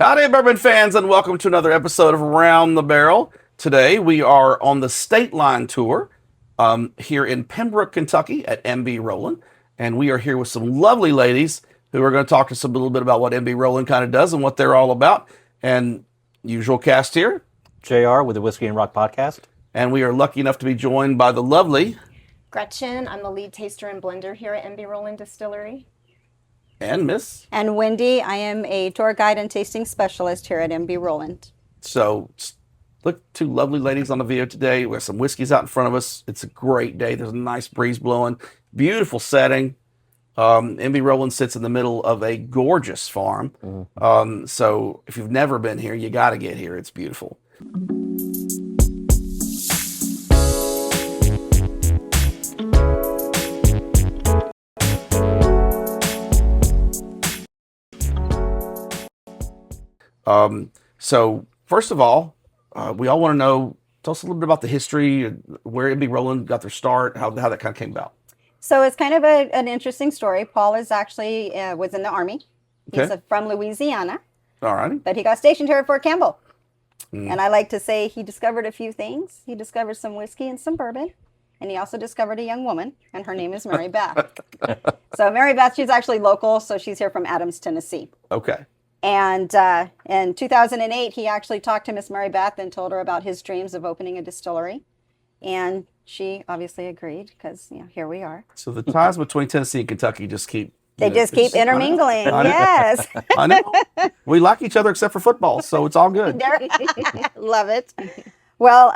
Howdy, bourbon fans, and welcome to another episode of Around the Barrel. Today we are on the State Line Tour here in Pembroke, Kentucky at MB Roland. And we are here with some lovely ladies who are going to talk to us a little bit about what MB Roland kind of does and what they're all about. And usual cast here. JR with the Whiskey and Rock podcast. And we are lucky enough to be joined by the lovely Gretchen. I'm the lead taster and blender here at MB Roland Distillery. and Miss. And Wendy, I am a tour guide and tasting specialist here at MB Roland. So, look, two lovely ladies on the video today. We have some whiskeys out in front of us. It's a great day. There's a nice breeze blowing. Beautiful setting. MB Roland sits in the middle of a gorgeous farm. So if you've never been here, you got to get here. It's beautiful. So first of all, we all want to know, tell us a little bit about the history, where MB Roland got their start, how that kind of came about. So it's kind of an interesting story. Paul is actually was in the Army. He's Okay. from Louisiana, All righty. but he got stationed here at Fort Campbell. And I like to say he discovered a few things. He discovered some whiskey and some bourbon. And he also discovered a young woman, and her name is Mary Beth. So Mary Beth, she's actually local, so she's here from Adams, Tennessee. Okay. And in 2008, he actually talked to Miss Mary Beth and told her about his dreams of opening a distillery. And she obviously agreed because, here we are. So the ties between Tennessee and Kentucky just keep... They just keep intermingling. I know. Yes. I know. We like each other except for football, so it's all good. Love it. Well,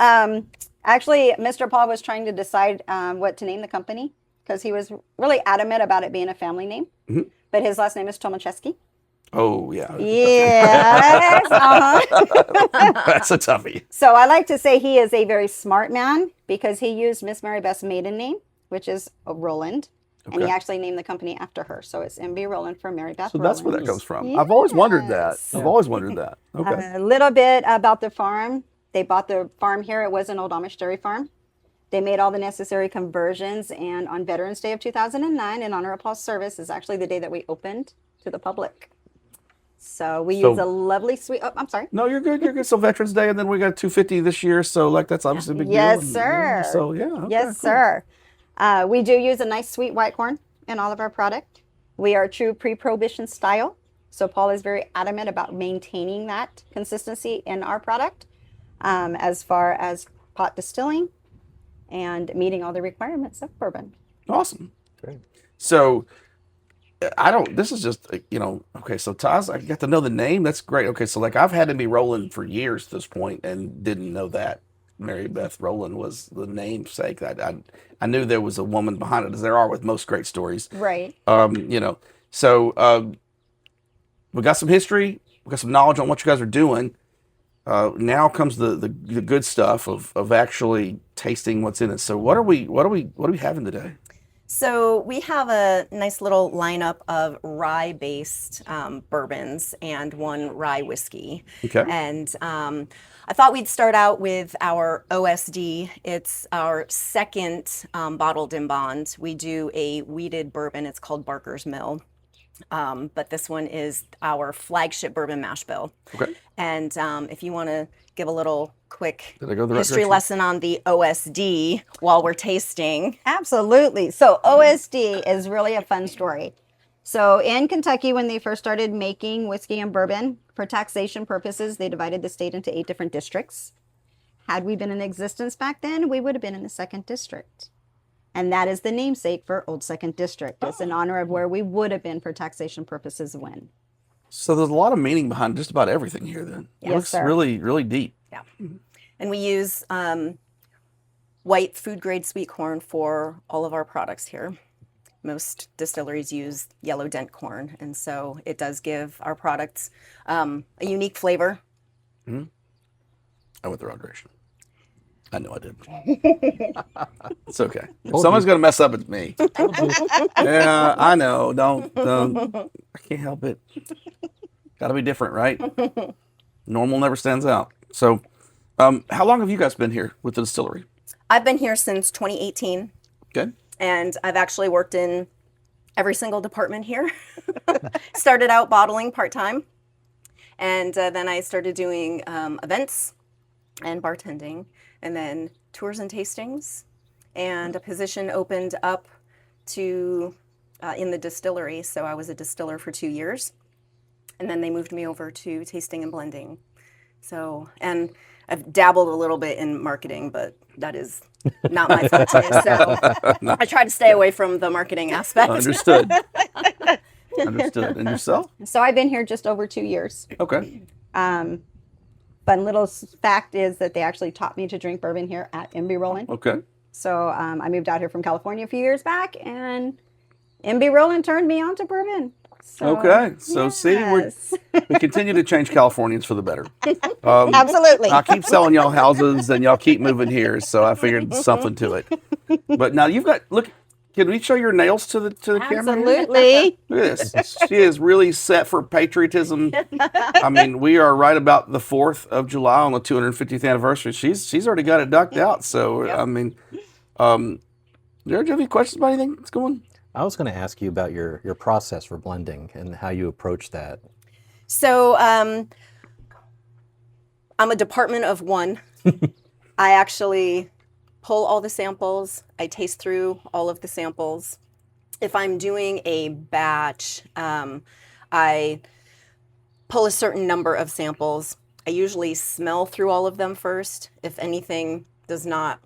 actually, Mr. Paul was trying to decide what to name the company because he was really adamant about it being a family name. But his last name is Tomacheski. Oh, yeah. Yes. That's a toughie. So I like to say he is a very smart man because he used Miss Mary Beth's maiden name, which is Roland. And he Okay. actually named the company after her. So it's MB Roland for Mary Beth So Roland. that's where that comes from. I've always wondered that. Yes. I've always wondered that. Okay. A little bit about the farm. They bought the farm here. It was an old Amish dairy farm. They made all the necessary conversions. And on Veterans Day of 2009, in honor of Paul's service, is actually the day that we opened to the public. So we use a lovely sweet... Oh, I'm sorry. No, you're good. You're good. So Veterans Day, and then we got 250 this year. So that's obviously a big deal. Yes, And, sir. so yeah. Okay, Yes, cool. sir. We do use a nice sweet white corn in all of our product. We are true pre-prohibition style. So Paul is very adamant about maintaining that consistency in our product as far as pot distilling and meeting all the requirements of bourbon. Awesome. Great. So this is just, okay, so Taz, I got to know the name. That's great. Okay, so I've had to be Roland for years at this point and didn't know that Mary Beth Roland was the namesake. I knew there was a woman behind it, as there are with most great stories. Right. So we got some history, we got some knowledge on what you guys are doing. Now comes the good stuff of actually tasting what's in it. So what are we having today? So we have a nice little lineup of rye-based bourbons and one rye whiskey. Okay. And I thought we'd start out with our OSD. It's our second bottled in bond. We do a wheated bourbon. It's called Barker's Mill. But this one is our flagship bourbon mash bill. Okay. And if you want to give a little quick Did I go the right history direction? lesson on the OSD while we're tasting. Absolutely. So OSD is really a fun story. So in Kentucky, when they first started making whiskey and bourbon for taxation purposes, they divided the state into 8 different districts. Had we been in existence back then, we would have been in the 2nd district. And that is the namesake for Old 2nd District. It's in honor of where we would have been for taxation purposes when. So there's a lot of meaning behind just about everything here then. It Yes, looks sir. really, really deep. Yeah. And we use white food grade sweet corn for all of our products here. Most distilleries use yellow dent corn, and so it does give our products a unique flavor. I went the wrong direction. I know I did. It's okay. If someone's going to mess up, it's me. Yeah, I know. Don't. I can't help it. Got to be different, right? Normal never stands out. So, how long have you guys been here with the distillery? I've been here since 2018. Okay. And I've actually worked in every single department here. Started out bottling part-time. And then I started doing events and bartending, and then tours and tastings. And a position opened up to in the distillery. So I was a distiller for 2 years. And then they moved me over to tasting and blending. So, and I've dabbled a little bit in marketing, but that is not my forte. So I try to stay away from the marketing aspect. Understood. Understood. And yourself? So I've been here just over 2 years. Okay. But little fact is that they actually taught me to drink bourbon here at MB Roland. Okay. So I moved out here from California a few years back, and MB Roland turned me on to bourbon. So, Okay. So see, yes. we continue to change Californians for the better. Absolutely. I keep selling y'all houses and y'all keep moving here, so I figured something to it. But now you've got, look, can we show your nails to the camera? Absolutely. Look at this. She is really set for patriotism. I mean, we are right about the 4th of July on the 250th anniversary. She's already got it ducked out. So, I mean, Jared, do you have any questions about anything that's going on? I was going to ask you about your process for blending and how you approach that. So I'm a department of one. I actually pull all the samples. I taste through all of the samples. If I'm doing a batch, I pull a certain number of samples. I usually smell through all of them first. If anything does not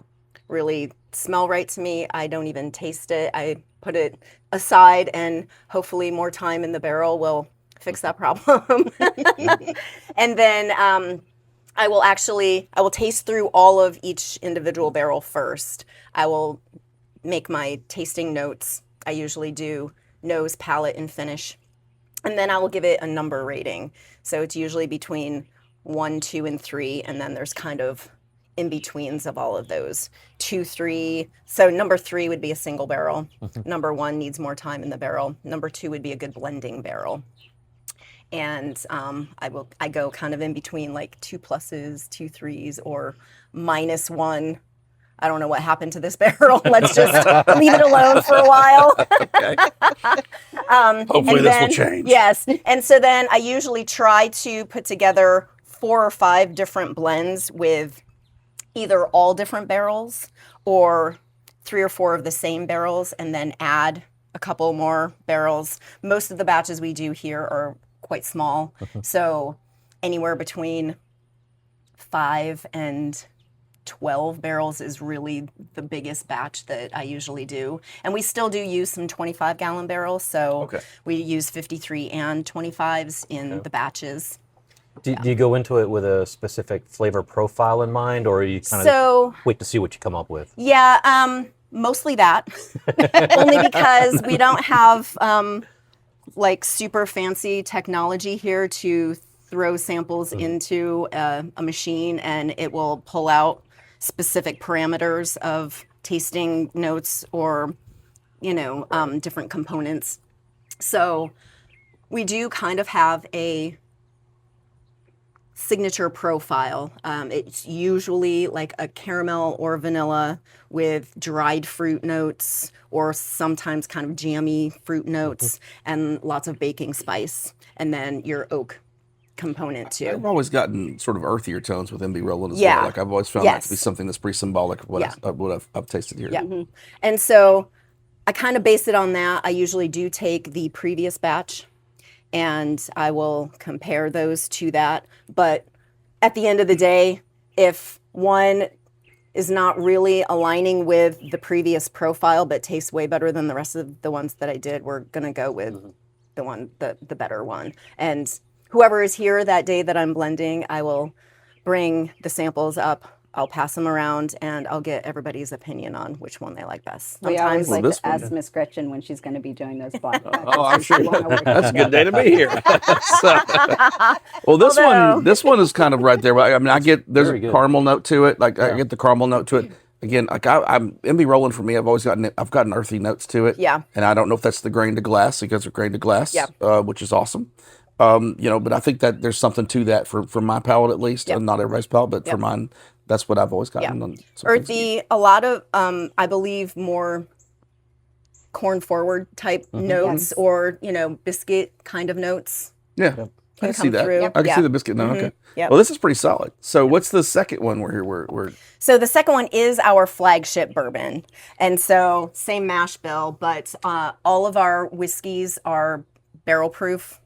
really smell right to me, I don't even taste it. I put it aside, and hopefully more time in the barrel will fix that problem. And then I will taste through all of each individual barrel first. I will make my tasting notes. I usually do nose, palate, and finish. And then I will give it a number rating. So it's usually between 1, 2, and 3, and then there's kind of in-betweens of all of those. 2, 3. So number 3 would be a single barrel. Number 1 needs more time in the barrel. Number 2 would be a good blending barrel. And I go kind of in between, like 2 pluses, 2 threes, or -1. I don't know what happened to this barrel. Let's just leave it alone for a while. Okay. Hopefully this will change. Yes. And so then I usually try to put together 4 or 5 different blends with either all different barrels or 3 or 4 of the same barrels, and then add a couple more barrels. Most of the batches we do here are quite small. So anywhere between 5 and 12 barrels is really the biggest batch that I usually do. And we still do use some 25-gallon barrels. So we use 53 and 25s in the batches. Do you go into it with a specific flavor profile in mind, or you kind of wait to see what you come up with? Yeah, mostly that. Only because we don't have like super fancy technology here to throw samples into a machine and it will pull out specific parameters of tasting notes or, different components. So we do kind of have a signature profile. It's usually like a caramel or vanilla with dried fruit notes, or sometimes kind of jammy fruit notes, and lots of baking spice, and then your oak component too. I've always gotten sort of earthier tones with MB Roland as Yeah. well. Like I've always found that to be something that's pretty symbolic of what I've tasted here. Yeah. And so I kind of base it on that. I usually do take the previous batch and I will compare those to that. But at the end of the day, if one is not really aligning with the previous profile but tastes way better than the rest of the ones that I did, we're going to go with the better one. And whoever is here that day that I'm blending, I will bring the samples up. I'll pass them around and I'll get everybody's opinion on which one they like best. We always like this to one, ask Miss Gretchen when she's going to be doing those blind tests. Oh, I'm sure. That's a good day to be here. This one is kind of right there. I mean, there's a caramel note to it. Like I get the caramel note to it. Again, like I'm MB Roland for me. I've gotten earthy notes to it. Yeah. And I don't know if that's the grain to glass, because of grain to glass. Yeah. Which is awesome. But I think that there's something to that for my palate at least, and not everybody's palate, but for mine, that's what I've always gotten. On earthy, a lot of I believe more corn forward type notes, or biscuit kind of notes. Yeah. can I come see that. through. I can Yeah. see the biscuit now. Okay. Yep. Well, this is pretty solid. So what's the second one we're So the second one is our flagship bourbon. And so same mash bill, but all of our whiskeys are barrel proof.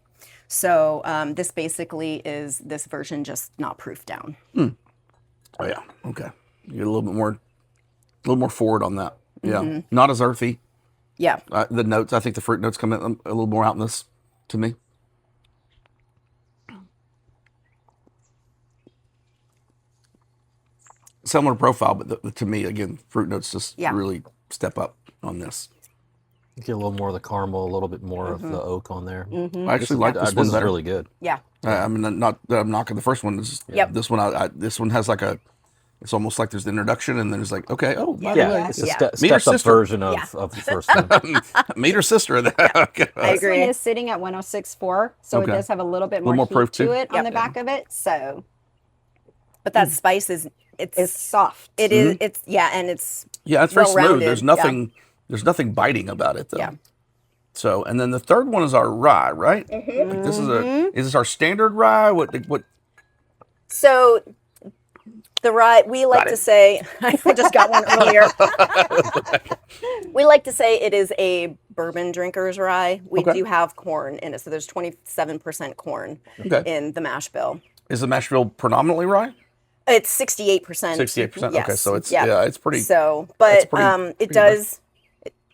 So this basically is this version just not proof down. Oh yeah. Okay. You get a little more forward on that. Yeah. Not as earthy. Yeah. The notes, I think the fruit notes come in a little more out in this to me. Similar profile, but to me, again, fruit notes just really step up on this. You get a little more of the caramel, a little bit more of the oak on there. I actually like this one This is better. really good. Yeah. I mean, not that I'm knocking the first one. It's just, this one, this one has like it's almost like there's the introduction, and then it's like, okay, oh, by the way, It's a Yeah. Meet her stepped up sister. version of the first one. meet her sister. Okay. I This one agree. is sitting at 106.4, so Okay. it does have a little bit Little more more proof, heat to too. it on the back of it. So But that spice is it's soft. it is it's and it's Yeah, it's very smooth. well-rounded. There's nothing biting about it though. Yeah. So, and then the third one is our rye, right? Like this is this our standard rye? What? So the rye, we like Got to it. say, I just got one earlier. We like to say it is a bourbon drinker's rye. We Okay. do have corn in it. So there's 27% corn Okay. in the mash bill. Is the mash bill predominantly rye? It's 68%. 68%. Yes. Okay, so it's Yeah. it's pretty. So, that's but pretty it does,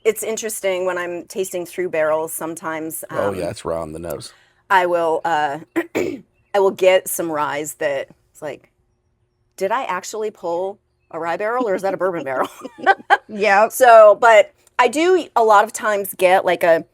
it's interesting when I'm tasting through barrels sometimes. Oh yeah, it's rye on the nose. I will I will get some rye that it's like, did I actually pull a rye barrel or is that a bourbon barrel? Yeah. So, but I do a lot of times get like a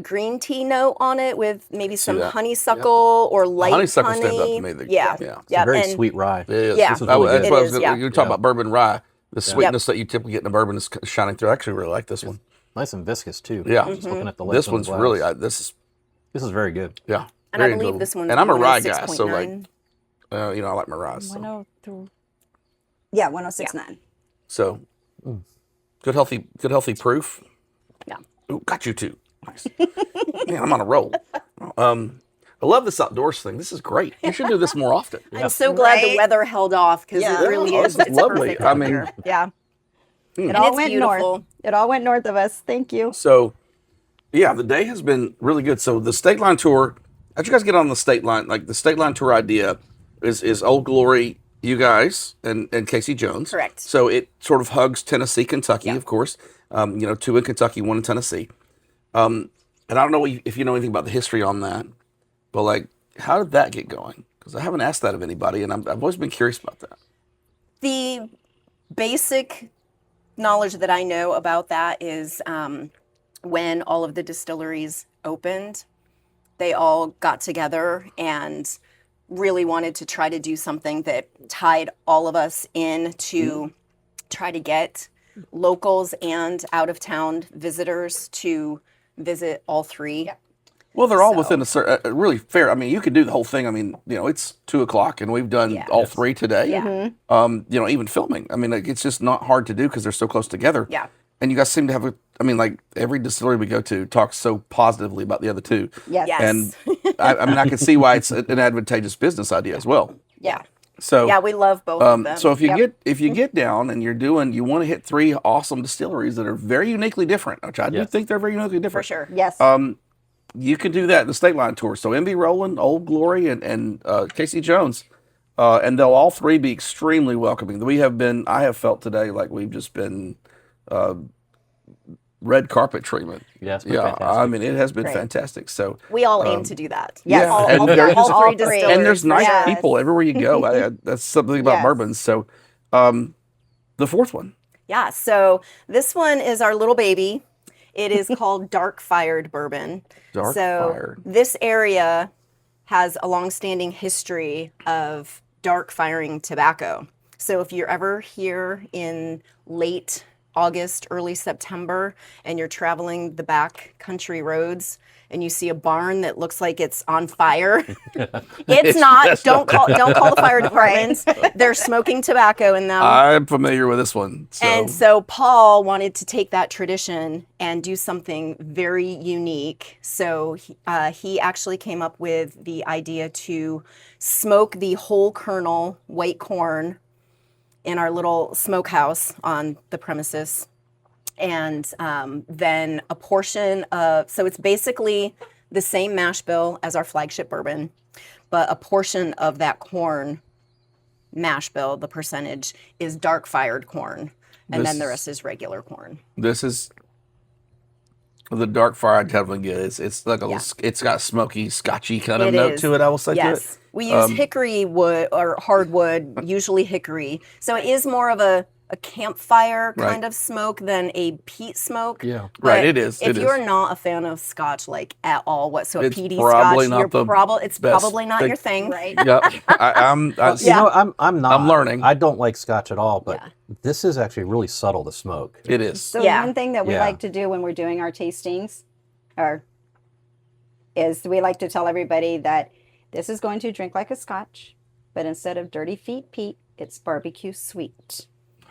green tea note on it with maybe some that. honeysuckle or light honeysuckle honey. stands out to me. Yeah. Yeah. It's a very and sweet rye. It is. Yeah. This is That really was- that's what I was it is, gonna- You're talking Yeah. about bourbon rye. The sweetness that you typically get in a bourbon is shining through. I actually really like this one. Nice and viscous too. Yeah. Just looking at the This lips on the one's glass. really This is very good. yeah. And I very believe enjoyable. this one's And I'm a rye guy, so 106.9. like I like my rye. So, 103. Yeah, 106.9. so good healthy proof. Yeah. Ooh, got you too. Nice. Man, I'm on a roll. I love this outdoors thing. This is great. You should do this more often. I'm so glad the Right? weather held off because Yeah. it really Oh, is. this is It's lovely. perfect I out mean- here. Yeah. It And all it's went beautiful. north. It all went north of us. Thank you. So, yeah, the day has been really good. So the State Line Tour, how'd you guys get on the State Line? Like the State Line Tour idea is Old Glory, you guys, and Casey Jones. Correct. So it sort of hugs Tennessee, Kentucky, of course. 2 in Kentucky, 1 in Tennessee. And I don't know if you know anything about the history on that, but like, how did that get going? Because I haven't asked that of anybody, and I've always been curious about that. The basic knowledge that I know about that is when all of the distilleries opened, they all got together and really wanted to try to do something that tied all of us in to try to get locals and out of town visitors to visit all three. Well, they're all So- within a really fair. I mean, you could do the whole thing. I mean, it's 2:00, and we've done all 3 today. Yeah. Even filming. I mean, like, it's just not hard to do because they're so close together. Yeah. And you guys seem to have like every distillery we go to talks so positively about the other two. Yes. Yes. And I can see why it's an advantageous business idea as well. Yeah. So Yeah, we love both of them. so if you get down and you want to hit 3 awesome distilleries that are very uniquely different, which I do Yes. think they're very uniquely different. for sure. Yes. You can do that in the State Line Tour. So MB Roland, Old Glory, and Casey Jones, and they'll all 3 be extremely welcoming. I have felt today like we've just been red carpet treatment. Yeah, it's been Yeah, fantastic. I mean it has been Great. fantastic. So We all aim to do that. Yes. All, And all, they're all just- three and distilleries. and there's nice Yes. people everywhere you go. That's something about Yes. bourbon. So the fourth one. Yeah, so this one is our little baby. It is called Dark Fired Bourbon. Dark so Fired. this area has a long-standing history of dark firing tobacco. So if you're ever here in late August, early September, and you're traveling the back country roads, and you see a barn that looks like it's on fire, it's not. Don't call the fire department. There's smoking tobacco in them. I'm familiar with this one. So. And so Paul wanted to take that tradition and do something very unique. So he actually came up with the idea to smoke the whole kernel white corn in our little smokehouse on the premises. And then a portion of, so it's basically the same mash bill as our flagship bourbon, but a portion of that corn mash bill, the percentage, is dark fired corn. And then the rest is regular corn. This is the dark fire. I definitely get it. It's like it's got a smoky, scotchy kind of note to it. I will say to it. We use hickory wood or hardwood, usually hickory. So it is more of a campfire kind of smoke than a peat smoke. Yeah, right. It is. If you're not a fan of Scotch, like at all, whatsoever, peaty probably Scotch, not it's probably not your thing, right? Yep. I'm not. I'm learning. I don't like Scotch at all, but this is actually really subtle. The smoke. It is. So one thing that we like to do when we're doing our tastings, is we like to tell everybody that this is going to drink like a Scotch, but instead of dirty feet peat, it's barbecue sweet.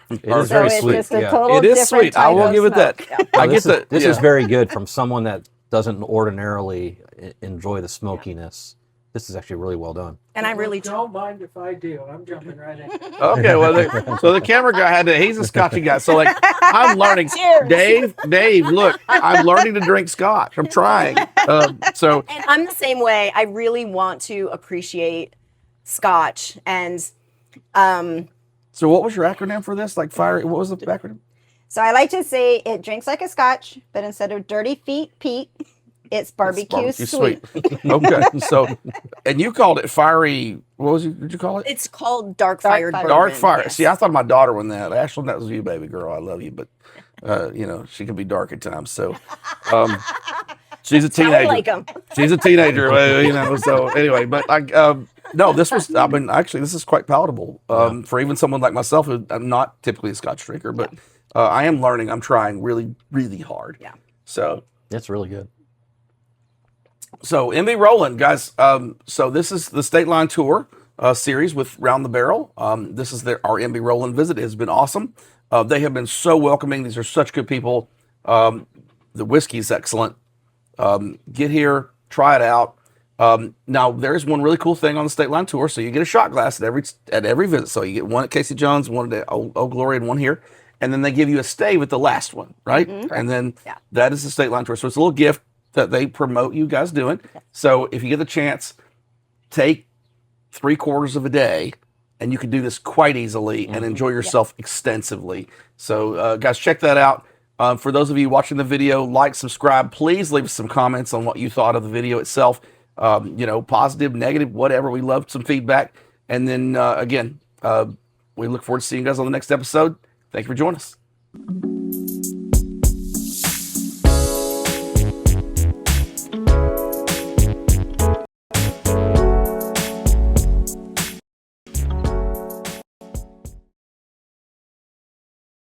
It is very sweet. Just a total it is sweet. I will give it that. Yeah. I get that. This is very good from someone that doesn't ordinarily enjoy the smokiness. This is actually really well done. And I really don't mind if I do. I'm jumping right in. Okay, well, so the camera guy he's a Scotchy guy. So like, I'm learning. Cheers. Dave, look, I'm learning to drink Scotch. I'm trying. And I'm the same way. I really want to appreciate Scotch and. So what was your acronym for this? Like fire? What was the acronym? So I like to say it drinks like a Scotch, but instead of dirty feet peat, it's barbecue sweet. Okay, so and you called it fiery. What did you call it? It's called dark fired bourbon. Dark fire. Yes. See, I thought my daughter won that. Ashlyn, that was you, baby girl. I love you, but she can be dark at times. So, she's a teenager. I like 'em. She's a teenager. So anyway, but no, this was. I mean, actually, this is quite palatable for even someone like myself, who I'm not typically a Scotch drinker, but I am learning. I'm trying really, really hard. Yeah. So it's really good. So MB Roland, guys. So this is the State Line Tour series with Round the Barrel. This is our MB Roland visit. It has been awesome. They have been so welcoming. These are such good people. The whiskey is excellent. Get here, try it out. Now there is one really cool thing on the State Line Tour. So you get a shot glass at every visit. So you get one at Casey Jones, one at Old Glory, and one here. And then they give you a stave at the last one, right? Mm-hmm. And then that is the State Line Tour. So it's a little gift that they promote you guys doing. So if you get the chance, take 3/4 of a day, and you can do this quite easily and enjoy yourself extensively. So guys, check that out. For those of you watching the video, like, subscribe. Please leave us some comments on what you thought of the video itself. Positive, negative, whatever. We love some feedback. And then again, we look forward to seeing you guys on the next episode. Thank you for joining us.